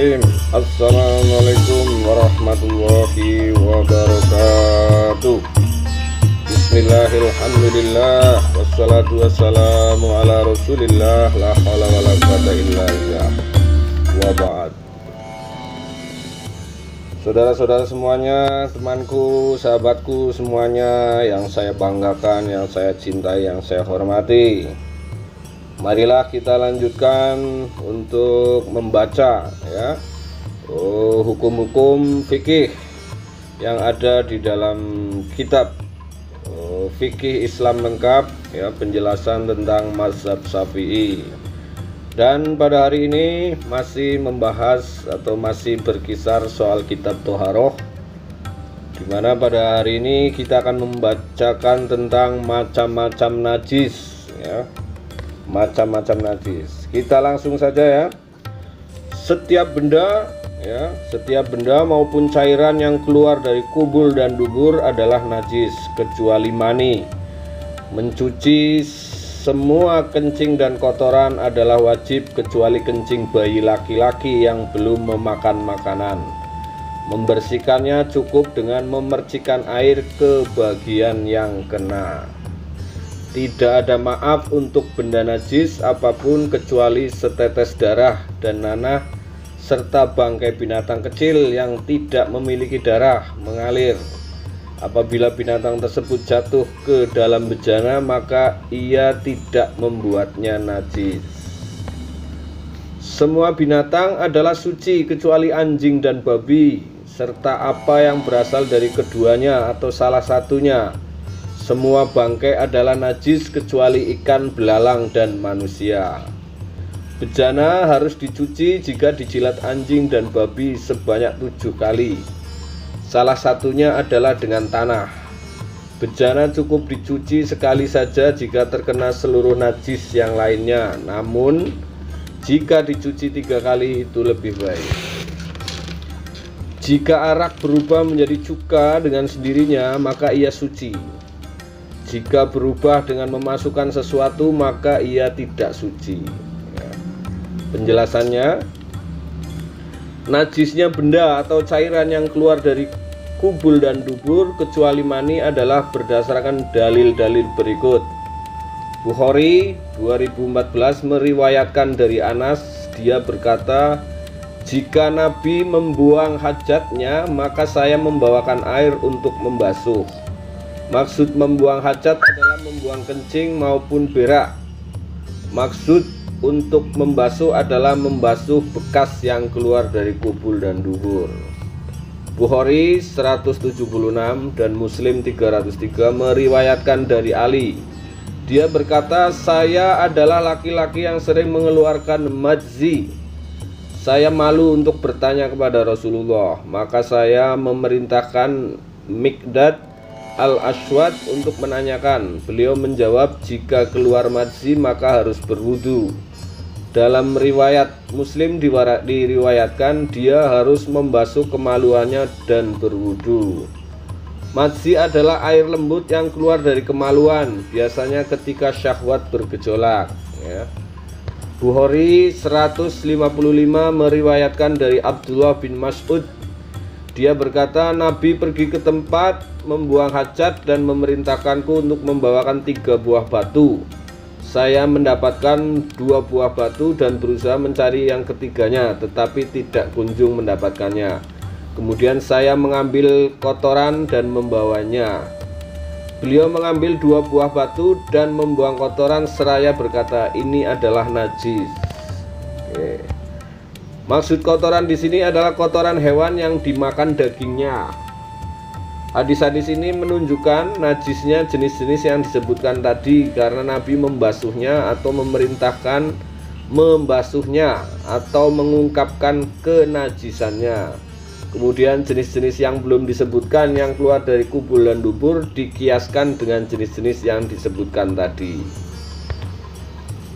Bismillahirrahmanirrahim. Assalamualaikum warahmatullahi wabarakatuh. Bismillahirrahmanirrahim. Wassalatu wassalamu ala rasulillah. La haula wala quwwata illa billah. Wa ba'd. Saudara-saudara semuanya, temanku, sahabatku semuanya yang saya banggakan, yang saya cintai, yang saya hormati, marilah kita lanjutkan untuk membaca ya hukum-hukum fikih yang ada di dalam kitab fikih Islam lengkap ya, penjelasan tentang mazhab Syafi'i. Dan pada hari ini masih membahas atau masih berkisar soal kitab Toharoh, dimana pada hari ini kita akan membacakan tentang macam-macam najis ya, macam-macam najis. Kita langsung saja ya. Setiap benda maupun cairan yang keluar dari kubul dan dubur adalah najis kecuali mani. Mencuci semua kencing dan kotoran adalah wajib kecuali kencing bayi laki-laki yang belum memakan makanan. Membersihkannya cukup dengan memercikan air ke bagian yang kena. Tidak ada maaf untuk benda najis apapun kecuali setetes darah dan nanah serta bangkai binatang kecil yang tidak memiliki darah mengalir. Apabila binatang tersebut jatuh ke dalam bejana, maka ia tidak membuatnya najis. Semua binatang adalah suci kecuali anjing dan babi serta apa yang berasal dari keduanya atau salah satunya. Semua bangkai adalah najis kecuali ikan, belalang, dan manusia. Bejana harus dicuci jika dijilat anjing dan babi sebanyak 7 kali. Salah satunya adalah dengan tanah. Bejana cukup dicuci sekali saja jika terkena seluruh najis yang lainnya. Namun jika dicuci 3 kali itu lebih baik. Jika arak berubah menjadi cuka dengan sendirinya, maka ia suci. Jika berubah dengan memasukkan sesuatu, maka ia tidak suci. Penjelasannya, najisnya benda atau cairan yang keluar dari kubul dan dubur kecuali mani adalah berdasarkan dalil-dalil berikut. Bukhari 2014 meriwayatkan dari Anas, dia berkata, jika Nabi membuang hajatnya, maka saya membawakan air untuk membasuh. Maksud membuang hajat adalah membuang kencing maupun berak. Maksud untuk membasuh adalah membasuh bekas yang keluar dari kubul dan dubur. Bukhari 176 dan Muslim 303 meriwayatkan dari Ali. Dia berkata, saya adalah laki-laki yang sering mengeluarkan madzi. Saya malu untuk bertanya kepada Rasulullah, maka saya memerintahkan Miqdad Al-Aswad untuk menanyakan. Beliau menjawab, jika keluar madzi maka harus berwudu. Dalam riwayat Muslim diriwayatkan dia harus membasuh kemaluannya dan berwudu. Madzi adalah air lembut yang keluar dari kemaluan, biasanya ketika syahwat bergejolak ya. Bukhari 155 meriwayatkan dari Abdullah bin Mas'ud. Dia berkata, Nabi pergi ke tempat membuang hajat dan memerintahkanku untuk membawakan 3 buah batu. Saya mendapatkan 2 buah batu dan berusaha mencari yang ketiganya, tetapi tidak kunjung mendapatkannya. Kemudian saya mengambil kotoran dan membawanya. Beliau mengambil 2 buah batu dan membuang kotoran seraya berkata, ini adalah najis. Oke. Maksud kotoran di sini adalah kotoran hewan yang dimakan dagingnya. Hadis-hadis ini menunjukkan najisnya jenis-jenis yang disebutkan tadi karena Nabi membasuhnya atau memerintahkan membasuhnya atau mengungkapkan kenajisannya. Kemudian jenis-jenis yang belum disebutkan yang keluar dari kubul dan dubur dikiaskan dengan jenis-jenis yang disebutkan tadi.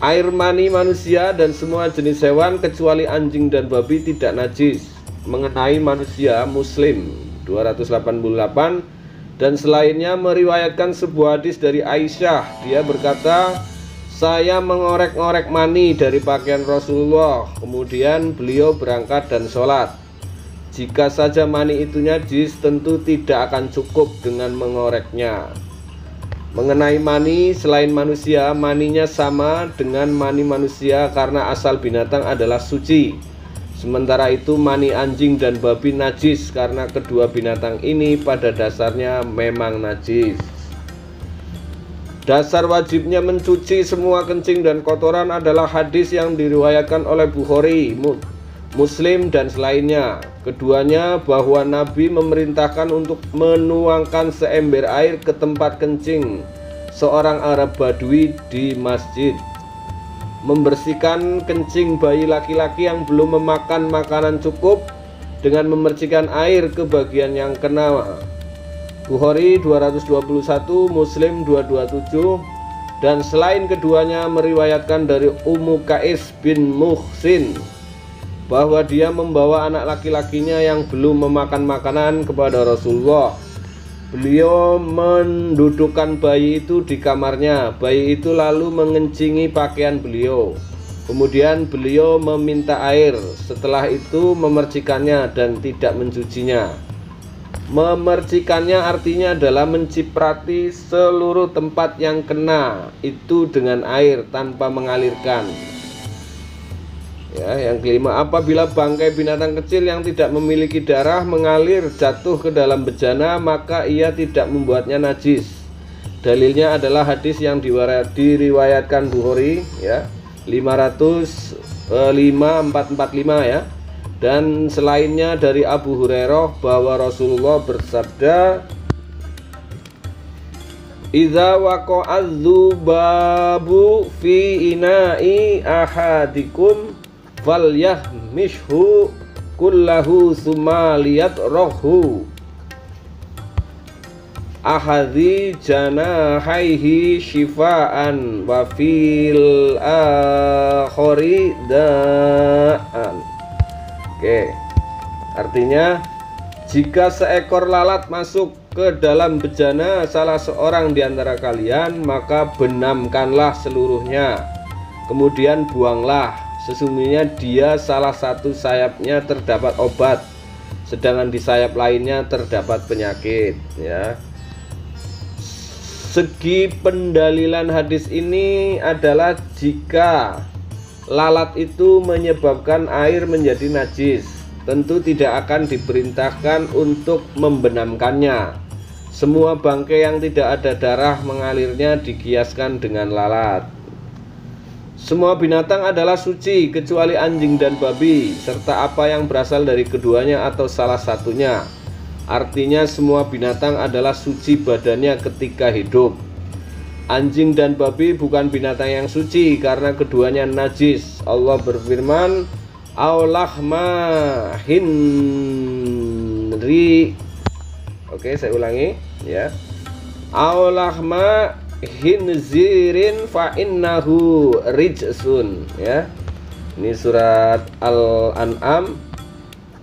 Air mani manusia dan semua jenis hewan kecuali anjing dan babi tidak najis. Mengenai manusia, Muslim 288 dan selainnya meriwayatkan sebuah hadis dari Aisyah. Dia berkata, saya mengorek-ngorek mani dari pakaian Rasulullah, kemudian beliau berangkat dan sholat. Jika saja mani itu najis, tentu tidak akan cukup dengan mengoreknya. Mengenai mani selain manusia, maninya sama dengan mani manusia karena asal binatang adalah suci. Sementara itu mani anjing dan babi najis karena kedua binatang ini pada dasarnya memang najis. Dasar wajibnya mencuci semua kencing dan kotoran adalah hadis yang diriwayatkan oleh Bukhari, Muslim dan selainnya. Keduanya bahwa Nabi memerintahkan untuk menuangkan seember air ke tempat kencing seorang Arab Badui di masjid, membersihkan kencing bayi laki-laki yang belum memakan makanan cukup dengan memercikan air ke bagian yang kena. Bukhari 221, Muslim 227, dan selain keduanya meriwayatkan dari Ummu Qais bin Muhsin bahwa dia membawa anak laki-lakinya yang belum memakan makanan kepada Rasulullah. Beliau mendudukkan bayi itu di kamarnya. Bayi itu lalu mengencingi pakaian beliau. Kemudian beliau meminta air. Setelah itu memercikannya dan tidak mencucinya. Memercikannya artinya adalah menciprati seluruh tempat yang kena itu dengan air tanpa mengalirkan. Ya, yang kelima, apabila bangkai binatang kecil yang tidak memiliki darah mengalir jatuh ke dalam bejana, maka ia tidak membuatnya najis. Dalilnya adalah hadis yang diriwayatkan Bukhari, ya, 5445 ya. Dan selainnya dari Abu Hurairah bahwa Rasulullah bersabda, "Idza waqa'a dzubabu fi ina'i ahadikum falyahmishhu kullahu tsumma liyatrahu ahadhi janahaihi shifaan wa fil akhari da'an." Oke, artinya jika seekor lalat masuk ke dalam bejana salah seorang di antara kalian, maka benamkanlah seluruhnya, kemudian buanglah. Sesungguhnya dia salah satu sayapnya terdapat obat, sedangkan di sayap lainnya terdapat penyakit. Ya, segi pendalilan hadis ini adalah jika lalat itu menyebabkan air menjadi najis, tentu tidak akan diperintahkan untuk membenamkannya. Semua bangkai yang tidak ada darah mengalirnya dikiaskan dengan lalat. Semua binatang adalah suci kecuali anjing dan babi, serta apa yang berasal dari keduanya atau salah satunya. Artinya semua binatang adalah suci badannya ketika hidup. Anjing dan babi bukan binatang yang suci karena keduanya najis. Allah berfirman, "Aulahma hinri." Oke, saya ulangi ya. "Aulahma hinzirin fa innahu rijsun." Ya. Ini surat Al-An'am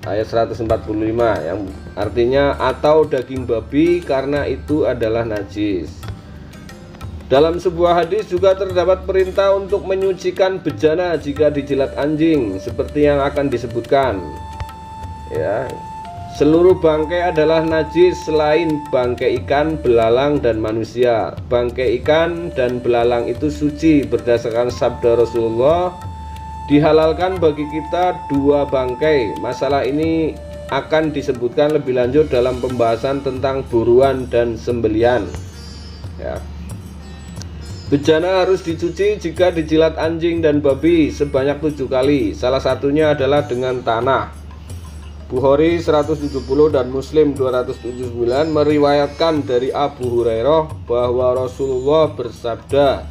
ayat 145 yang artinya atau daging babi karena itu adalah najis. Dalam sebuah hadis juga terdapat perintah untuk menyucikan bejana jika dijilat anjing, seperti yang akan disebutkan. Ya, seluruh bangkai adalah najis selain bangkai ikan, belalang, dan manusia. Bangkai ikan dan belalang itu suci berdasarkan sabda Rasulullah. Dihalalkan bagi kita dua bangkai. Masalah ini akan disebutkan lebih lanjut dalam pembahasan tentang buruan dan sembelian. Ya. Bejana harus dicuci jika dijilat anjing dan babi sebanyak 7 kali. Salah satunya adalah dengan tanah. Bukhari 170 dan Muslim 279 meriwayatkan dari Abu Hurairah bahwa Rasulullah bersabda,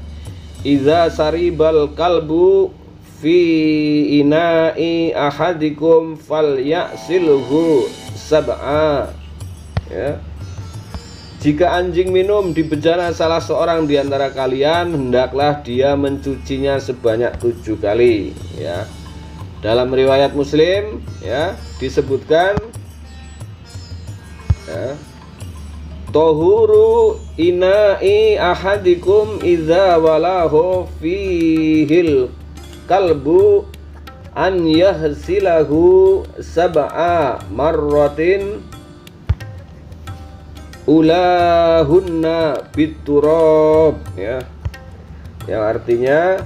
"Idza saribal kalbu fi ina'i ahadikum falyasilhu sab'a." Ya. Jika anjing minum di bejana salah seorang di antara kalian, hendaklah dia mencucinya sebanyak 7 kali. Ya. Dalam riwayat Muslim, ya, disebutkan, ya, Tohuru ina'i ahadikum idza walahu fihil kalbu an yahsilahu sab'a marratin ulahunna biturab, ya, yang artinya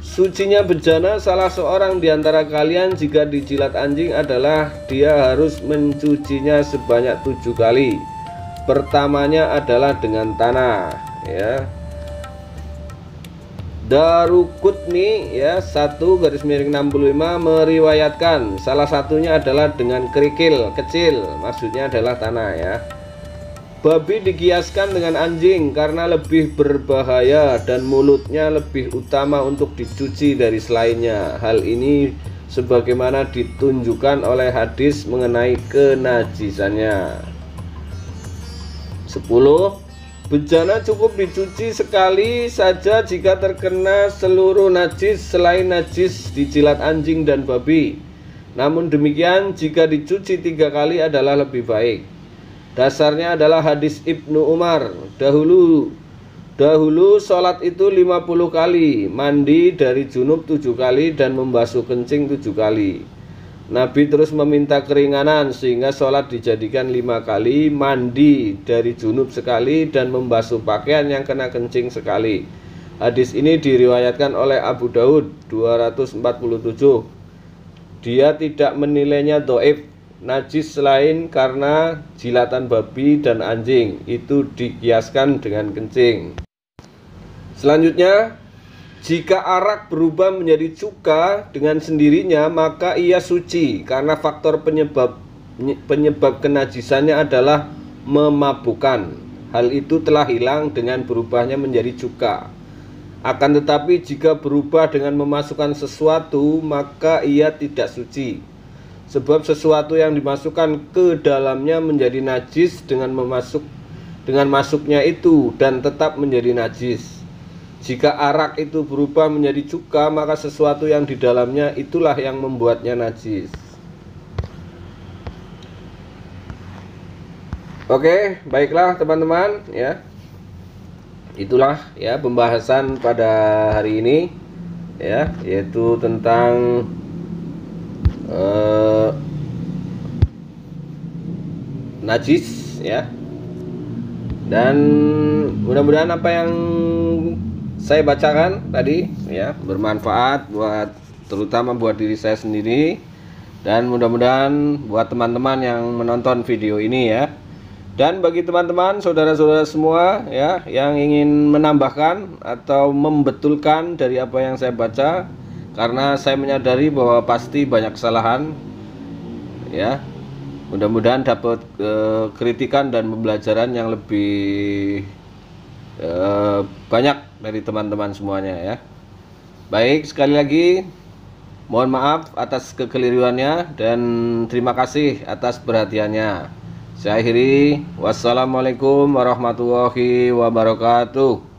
sucinya bejana salah seorang di antara kalian jika dijilat anjing adalah dia harus mencucinya sebanyak 7 kali. Pertamanya adalah dengan tanah, ya. Daruqutni, ya, 1/65 meriwayatkan salah satunya adalah dengan kerikil kecil, maksudnya adalah tanah, ya. Babi dikiaskan dengan anjing karena lebih berbahaya dan mulutnya lebih utama untuk dicuci dari selainnya. Hal ini sebagaimana ditunjukkan oleh hadis mengenai kenajisannya. 10. Bejana cukup dicuci sekali saja jika terkena seluruh najis selain najis dijilat anjing dan babi. Namun demikian jika dicuci 3 kali adalah lebih baik. Dasarnya adalah hadis Ibnu Umar, dahulu sholat itu 50 kali, mandi dari junub 7 kali dan membasuh kencing 7 kali. Nabi terus meminta keringanan sehingga sholat dijadikan 5 kali, mandi dari junub sekali dan membasuh pakaian yang kena kencing sekali. Hadis ini diriwayatkan oleh Abu Daud 247. Dia tidak menilainya dhaif. Najis selain karena jilatan babi dan anjing itu dikiaskan dengan kencing. Selanjutnya, jika arak berubah menjadi cuka dengan sendirinya maka ia suci karena faktor penyebab kenajisannya adalah memabukkan. Hal itu telah hilang dengan berubahnya menjadi cuka. Akan tetapi jika berubah dengan memasukkan sesuatu maka ia tidak suci. Sebab sesuatu yang dimasukkan ke dalamnya menjadi najis dengan masuknya itu dan tetap menjadi najis. Jika arak itu berubah menjadi cuka maka sesuatu yang di dalamnya itulah yang membuatnya najis. Oke, baiklah teman-teman, ya. Itulah, ya, pembahasan pada hari ini, ya, yaitu tentang najis, ya. Dan mudah-mudahan apa yang saya bacakan tadi, ya, bermanfaat buat, terutama buat diri saya sendiri, dan mudah-mudahan buat teman-teman yang menonton video ini, ya. Dan bagi teman-teman, saudara-saudara semua, ya, yang ingin menambahkan atau membetulkan dari apa yang saya baca, karena saya menyadari bahwa pasti banyak kesalahan, ya. Mudah-mudahan dapat kritikan dan pembelajaran yang lebih banyak dari teman-teman semuanya, ya. Baik, sekali lagi mohon maaf atas kekeliruannya dan terima kasih atas perhatiannya. Saya akhiri, wassalamualaikum warahmatullahi wabarakatuh.